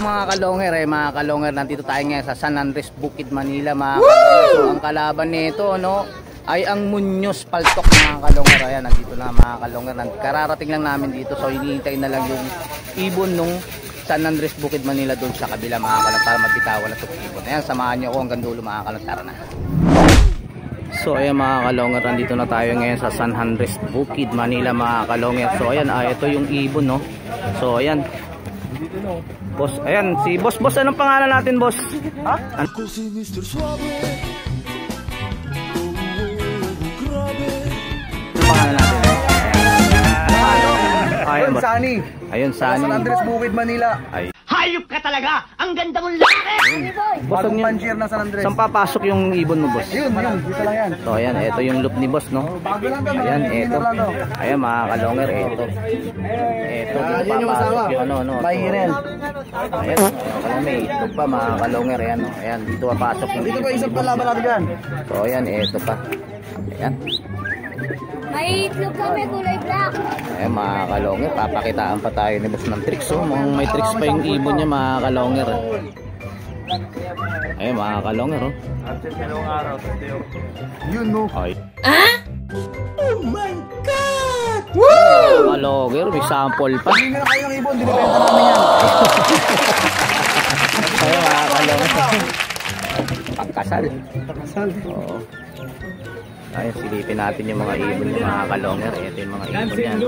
mga kalonger mga kalonger, nandito tayo ngayon sa San Andres, Bukid, Manila mga kalonger. So ang kalaban nito no ay ang Muñoz Paltok mga kalonger. Ayan, nandito na mga kalonger. Kararating lang namin dito, so hinihintay na lang yung ibon nung San Andres, Bukid, Manila doon sa kabila mga kalonger para magbitawan na itong ibon. Ayan, samahan nyo ako hanggang dulo mga kalonger. Tara na. So ayan mga kalonger, nandito na tayo ngayon sa San Andres, Bukid, Manila mga kalonger. So ayan, ito yung ibon no. So ayan boss, ayan si boss. Anong pangalan natin boss? Ha? Anong pangalan natin? Ayun Sunny. Ayun Sunny. San Andres, Bukid, Manila. Ay. Hayop ka talaga! Ang ganda mong laki! Bagong pansier na San Andres. Saan papasok yung ibon mo boss? Ayun, dito lang yan. So ayan, ito yung loop ni boss no. Ayan, ito. Ayan mga kalonger, ito. Ito, dito papasok yung ano. Mahirel. Ayan, may itlog pa mga kalonger. Ayan, ayan, dito papasok yung ibon. Dito pa isang palaban natin dyan. So ayan, ito pa. Ayan. May itlog kami, kulay black. Ayan mga kalonger, papakitaan pa tayo ni boss ng tricks. So may tricks pa yung ibon niya mga kalonger. Ayan mga kalonger oh. Yun no. Ay. Ah? Oh my God! Woo! Kalonger, may sample pa. Hindi na kayong ibon, dinibenta namin yan. Ayan mga kalonger. Pagkasal. Oo. Ayun, silipin natin yung mga ibon ng mga kalonger. Ito yung mga ibon yan.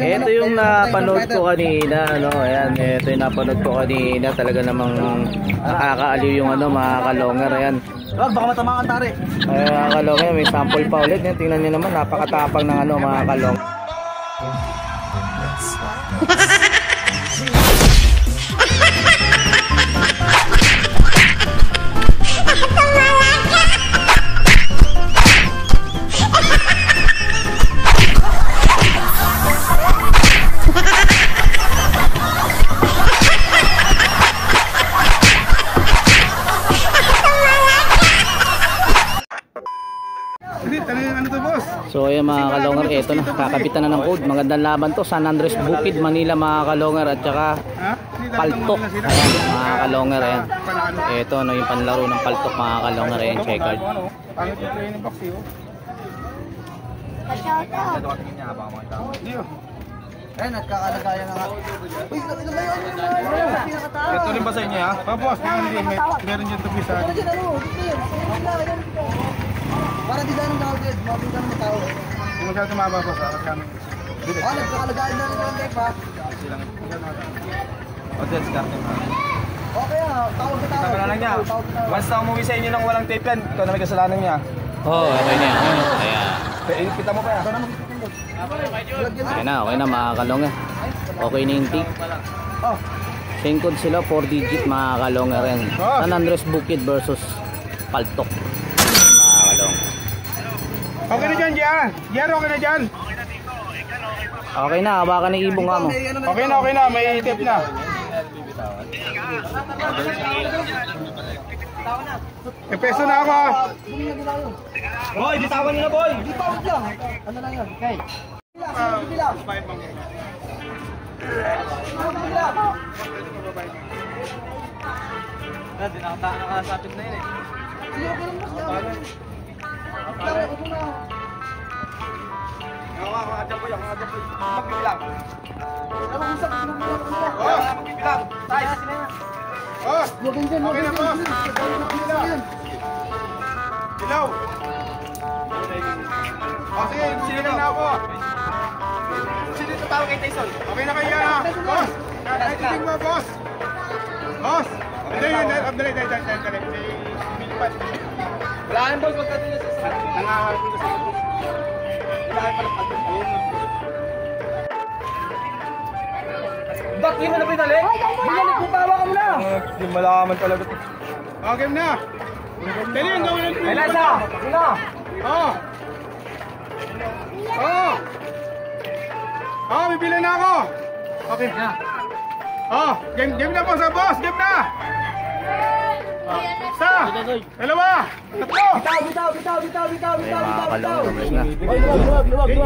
Ito yung napanood ko kanina, ano, ayan, ito yung napanood ko kanina. Talaga namang nakakaaliw yung ano, mga kalonger, ayan. Wag, baka matamaan tari. Ayan, mga kalonger, may sample pa ulit. Yan, tingnan nyo naman, napakatapang ng ano, mga kalonger. So ayan mga kalonger, eto na, kakabitan na ng code. Magandang laban to, San Andres, Bukid, Manila mga kalonger. At saka Paltok. Ayan mga kalonger, ayan. Eto no, yung panlaro ng Paltok mga kalonger. Ayan, checkered. Ayan, nagkakalagaya na nga. Uy, ito rin ba sa inyo ha? Papos, meron dyan ito bisa. Para di ganun tao din, mabing ganun na tao. Hindi mo siya tumaba po sa kami. Nagkakalagay na rin ang tape ha. O, that's captain ha. Okay ha, tawag ka tao. Tawag lang niya. Once na umuwi sa inyo nang walang tape yan, ito na may kasalanan niya. Oo, okay na yan. Ayan. Kita mo pa yan. Okay na mga kalonger. Okay na yung tape. Same code sila, 4 digit mga kalonger yan. San Andres, Bukid versus Paltok. Mga kalonger. Okay na dyan, Jer. Jer, okay na dyan. Okay na, baka na ibong ka mo. Okay na, may tape na. May peso na ako. Boy, bitawan nyo na boy. Bitawan lang. Ano lang yun? Okay. Nakasapit na yun eh. Magbibilang. Magbibilang. Boss! Okay na boss! Ilaw! O sige, sinilang na ako. Sino tatawag kay Tyson? Okay na kayo ha? Boss! Nakaitigin mo boss! Boss! Dali. Wala yan boss, wag ka din sa nangaharap ko sa wala pala pag-ayun. Ba't di mo na pinalik? Pinalik mo, tawa ka mo na! Hindi malakaman talaga ito. Okay na! Dali yung gawin natin. Ay, nasa! Sino? Oo! Oo, bibili na ako! Okay. Game na po sa boss! Game na! Isa! Dalawa! Tatlo! Bitaw! Mga kalonger na. Luwag!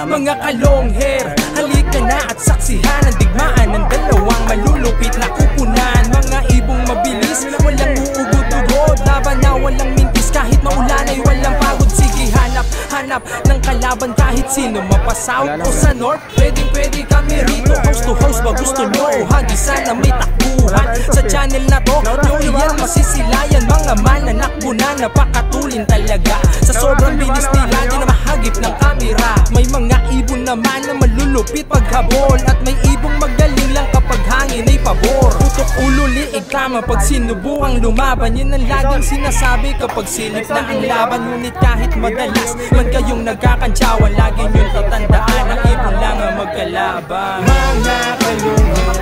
Mga kalongher, halika na at saksihan ang digmaan ng dalawang malulupit na kupunan. Mga ibong mabilis, walang uugod-ugod, laban na walang mintis kahit maulan ay walang pagod. Sige, hanap ng kalaban kahit sino, mapa south o sa north, pwede kami rito. House to house ba gusto nyo? Hagi sana may takbuhan sa channel na to, nyo iyan masisilayan. Mga mananakbo na napakatulin talaga, sa sobrang bilis nila di na mahagip ng kamera. May mga ibon naman na malulupit paghabol, at may ibong magaling lang kapag hangin ay pabor. Putok ulo, liig tama pag sinubukang lumaban, yan ang laging sinasabi kapag silip na ang laban. Ngunit kahit madalas man kayong nagkakantsawan, lagi nyo'ng tatandaan ang ibon lang ang magkalaban. Mga kalungkot,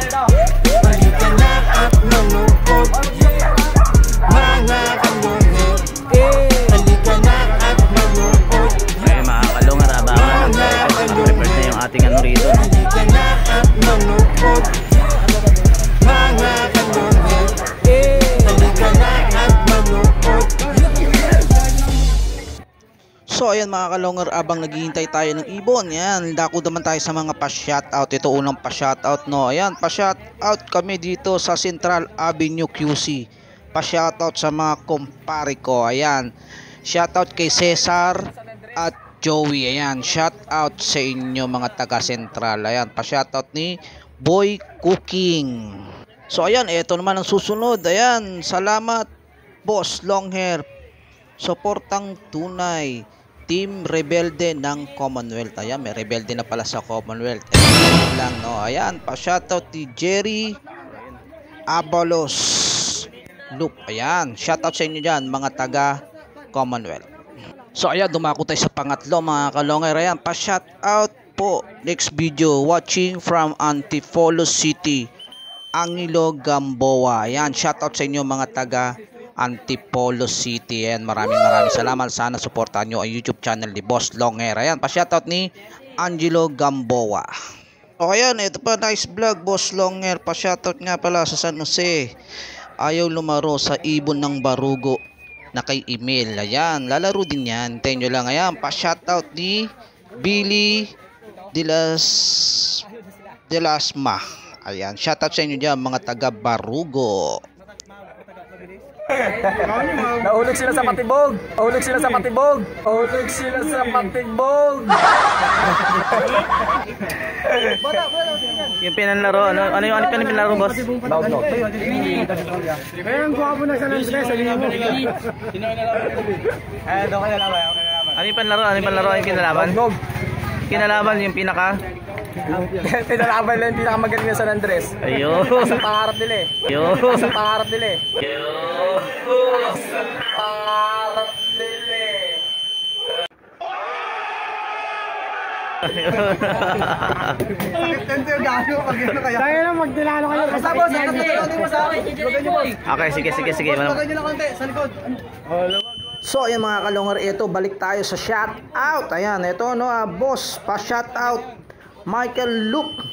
halika na at manood. Mga kalungkot, halika na at manood. Ay, mga kalungar, abangan. Prepare na yung ating ano rito. Halika na at manood. Mga kalungkot, halika na at manood. So ayan mga kalongger, abang naghihintay tayo ng ibon, yan, dako naman tayo sa mga pa-shoutout. Ito unang pa-shoutout, no. Ayan, pa-shoutout kami dito sa Central Avenue QC. Pa-shoutout sa mga kumpare ko. Ayan, shoutout kay Cesar at Joey. Ayan, shoutout sa inyo mga taga Central. Ayan, pa-shoutout ni Boy Cooking. So ayan, ito naman ang susunod. Ayan, salamat Boss Longhair, suportang tunay, Team Rebelde ng Commonwealth. Ayan, may rebelde na pala sa Commonwealth. Ayan lang, no. Ayan, pa-shoutout ni Jerry Abalos Loop. Ayan, shoutout sa inyo dyan mga taga Commonwealth. So ayan, dumako tayo sa pangatlo mga kalongger. Ayan, pa-shoutout po. Next video, watching from Antipolo City, Angelo Gamboa. Ayan, shoutout sa inyo mga taga Antipolo City. Ayan, maraming salamat. Sana suportahan nyo ang YouTube channel ni Boss Longhair. Ayan, pa-shoutout ni Angelo Gamboa. O ayan, ito pa, nice vlog Boss Longhair. Pa-shoutout nga pala sa San Jose. Ayaw lumaro sa ibon ng barugo na kay Emil. Ayan, lalaro din yan. Hintayin nyo lang. Ayan, pa-shoutout ni Billy Delasma. Ayan, shoutout sa inyo dyan mga taga Barugo. Nahulog sila sa patibog. Nahulog sila sa patibog. Nahulog sila sa patibog. Yung pinanlaro, ano yung pinanlaro, boss? Loud. Kaya ang guwapo na sa nandiyan sa linya mo. Doon ka nalaman. Ano yung pinanlaro? Ano yung kinalaban? Kinalaban yung pinaka? Pinalaban lang yung pinakamagaling na San Andres. Ayun. Sa pangarap nila eh. Ayun. Sa pangarap nila eh. Kaya lang magdilalo kayo. Basta boss, natutulungan mo sa akin. Okay, sige. Tulungan nyo lang konti sa likod. So ayan mga kalongger, ito balik tayo sa shoutout. Ayan, ito no, boss, pa-shoutout Michael Luke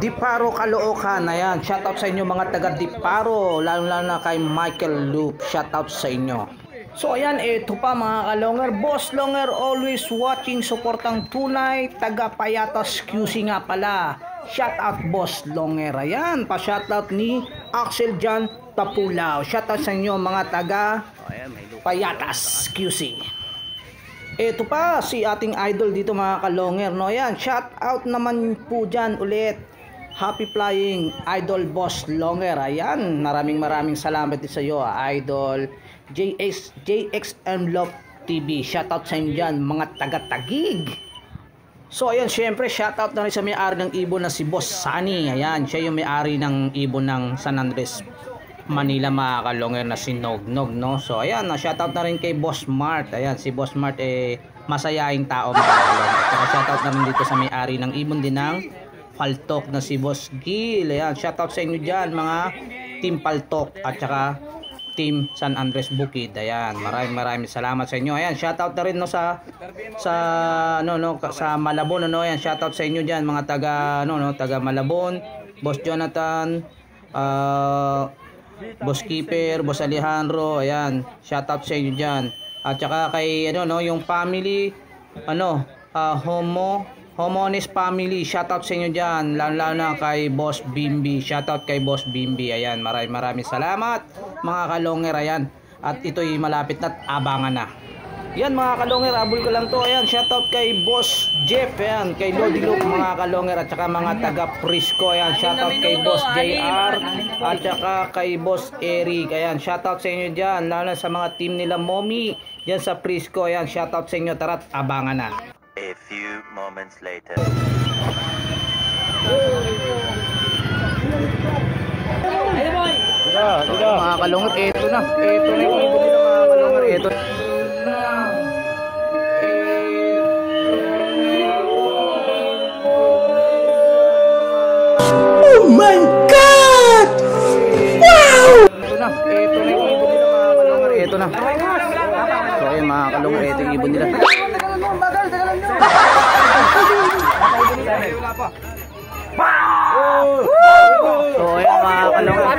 Diparo, Caloocan. Ayan, shoutout sa inyo mga taga Diparo, lalo na kay Michael Luke, shoutout sa inyo. So ayan, ito pa mga kalongger, Boss Longhair always watching, suportang tunay, taga Payatas QC nga pala. Shoutout Boss Longhair. Ayan, pa-shoutout ni Axel John Tapulaw. Shoutout sa inyo mga taga Payatas QC. Ito pa si ating idol dito mga kalongger, no. Ayan, shoutout naman po dyan ulit, happy flying Idol Boss Longhair. Ayan, maraming salamat din sa iyo, Idol JXM Love TV. Shoutout sa inyo dyan mga taga-Tagig. So ayan, syempre shoutout na rin sa may-ari ng ibon na si Boss Sunny. Ayan, siya yung may-ari ng ibon ng San Andres Manila mga kalongger na si Nognog, no. So ayan, shoutout na rin kay Boss Mart. Ayan, si Boss Mart masayaing tao mga kalongger. Saka shoutout na rin dito sa may-ari ng ibon din ng Paltok na si Boss Gil. Ayan, shoutout sa inyo dyan mga Team Paltok at saka Team San Andres Bukid. Ayan, maraming salamat sa inyo. Ayan, shoutout na rin no sa sa Malabon ano. Ayan, shoutout sa inyo diyan mga taga Malabon, Boss Jonathan, Boss Keeper, Boss Alejandro. Ayan, shoutout sa inyo diyan. At saka kay yung family Homonis family, shoutout sa inyo dyan, lalo na kay Boss Bimbi, shoutout kay Boss Bimbi. Ayan, maraming salamat mga kalonger. Ayan, at ito'y malapit na, abangan na. Yan mga kalonger, abol ko lang to. Ayan, shoutout kay Boss Jeff, ayan, kay Lodi Luke mga kalonger, at saka mga taga Prisco. Ayan, shoutout kay Boss JR, at saka kay Boss Eric. Ayan, shoutout sa inyo dyan, lalo na sa mga team nila Momi dyan sa Prisco. Ayan, shoutout sa inyo, tara't abangan na. A few moments later. Mga kalungar, eto na yung ibon nila mga kalungar, eto. Oh my God! Wow! Eto na yung ibon nila mga kalungar, eto na. So ayun mga kalungar, eto yung ibon nila. So ayan mga kalungar,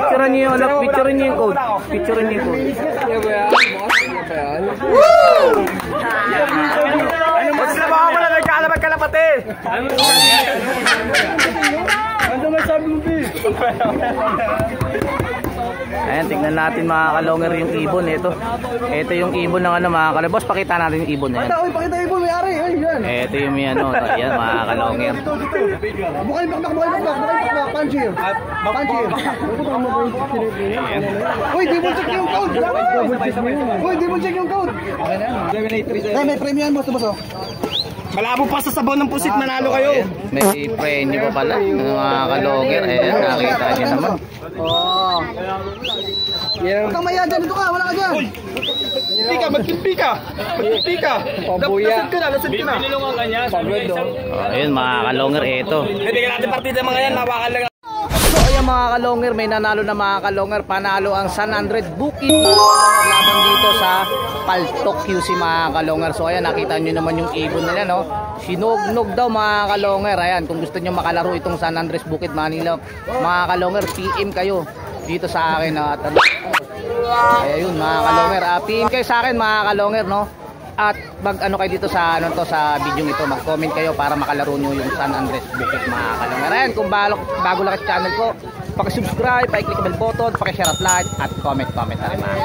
picturean niyo yung code. Mas na baka wala nagkalapate. Ano may sabi mo, B? Ayan, tingnan natin mga kalungar yung ibon. Ito yung ibon ng mga kalungar. Boss, pakita natin yung ibon. Pakita ibon, may ari. Ito yung ayan mga kalungar. Bukay bakbak. Punch. Uy, double check yung code. May premium boss. Malabo pa sa sabaw ng pusit, manalo kayo. May premium pa pala mga kalungar. Ayan, nakita niyo naman. Huwag kang maya dyan, dito ka, wala ka dyan. Magkimpi ka. Lasad ka na. Ayun mga kalungar, ito. Hindi ka natin partida mga yan, mabakal lang. So ayan mga kalungar, may nanalo na mga kalungar. Panalo ang San Andres Bukid laban dito sa Paltok QC mga kalungar. So ayan, nakita nyo naman yung ibon nila, no? Sinugnog daw mga kalungar. Ayan, kung gusto nyo makalaro itong San Andres Bukid Manila, mga kalungar, PM kayo dito sa akin. Ayun mga kalungar, PM kayo sa akin mga kalungar, no? At mag-ano kayo dito sa sa video nito, mag-comment kayo para makalaro nyo yung San Andres Bukid mga kalungar. Ayan, kung bago lang sa channel ko, paki-subscribe, paki-click bell button, paki-share at like, at comment na rin mga.